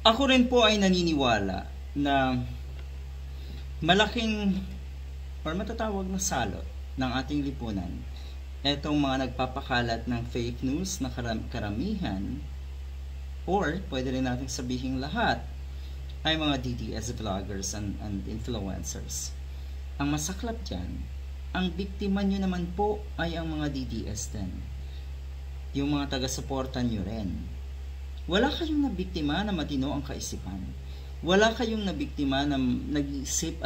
Ako rin po ay naniniwala na malaking or matatawag na salot ng ating lipunan etong mga nagpapakalat ng fake news na karamihan, or pwede rin natin sabihin lahat, ay mga DDS vloggers and influencers. Ang masaklap dyan, ang biktima nyo naman po ay ang mga DDS din. Yung mga taga-suporta nyo rin. Wala kayong nabiktima na matino ang kaisipan. Wala kayong nabiktima na nag-iisip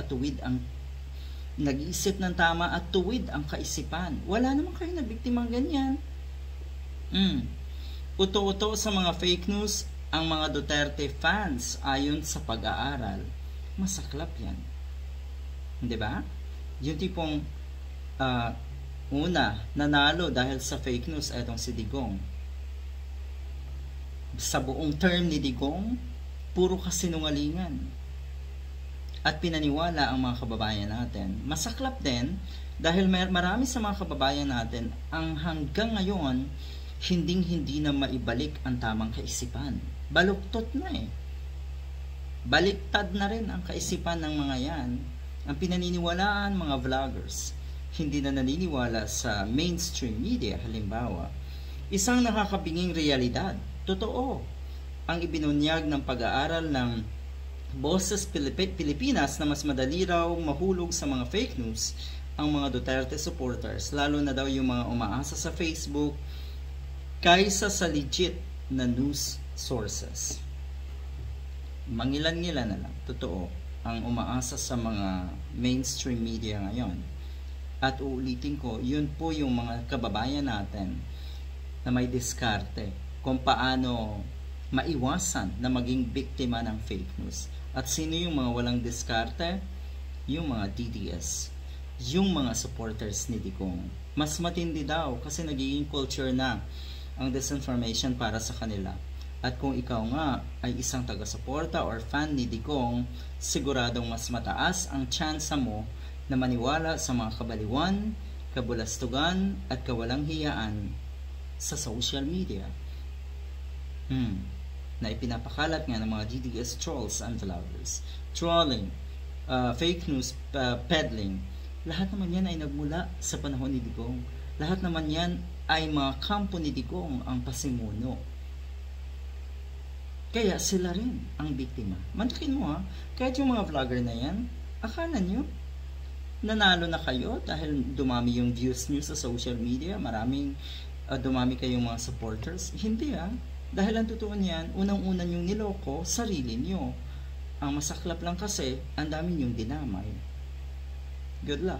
ng tama at tuwid ang kaisipan. Wala naman kayong nabiktima ganyan. Uto-uto sa mga fake news ang mga Duterte fans ayon sa pag-aaral. Masaklap yan. Di ba? Yung tipong una, nanalo dahil sa fake news etong si Digong. Sa buong term ni Digong, puro kasinungalingan. At pinaniwala ang mga kababayan natin. Masaklap din dahil marami sa mga kababayan natin ang hanggang ngayon hindi na maibalik ang tamang kaisipan. Baluktot na eh. Baliktad na rin ang kaisipan ng mga yan. Ang pinaniniwalaan mga vloggers, hindi na naniniwala sa mainstream media halimbawa. Isang nakakabinging realidad. Totoo. Ang ibinunyag ng pag-aaral ng Boses Pilipinas na mas madali raw mahulog sa mga fake news ang mga Duterte supporters, lalo na daw yung mga umaasa sa Facebook kaysa sa legit na news sources. Mangilan-ngilan na lang, totoo, ang umaasa sa mga mainstream media ngayon. At uulitin ko, yun po yung mga kababayan natin na may diskarte kung paano maiwasan na maging biktima ng fake news. At sino yung mga walang diskarte? Yung mga DDS. Yung mga supporters ni Digong. Mas matindi daw kasi nagiging culture na ang disinformation para sa kanila. At kung ikaw nga ay isang taga-suporta or fan ni Digong, siguradong mas mataas ang tsansa mo na maniwala sa mga kabaliwan, kabulastugan at kawalang hiyaan sa social media. Na ipinapakalat nga ng mga DDS trolls and vloggers. Trolling, fake news, peddling, lahat naman yan ay nagmula sa panahon ni Digong. Lahat naman yan ay mga kampo ni Digong ang pasimuno. Kaya sila rin ang biktima. Mantakin mo ha, kahit yung mga vlogger na yan, akala nyo, nanalo na kayo dahil dumami yung views nyo sa social media, dumami kayong mga supporters. Hindi ha. Dahil ang totoo niyan, unang-una yung niloko, sarili nyo. Ang masaklap lang kasi, ang dami yung dinamay. Good luck.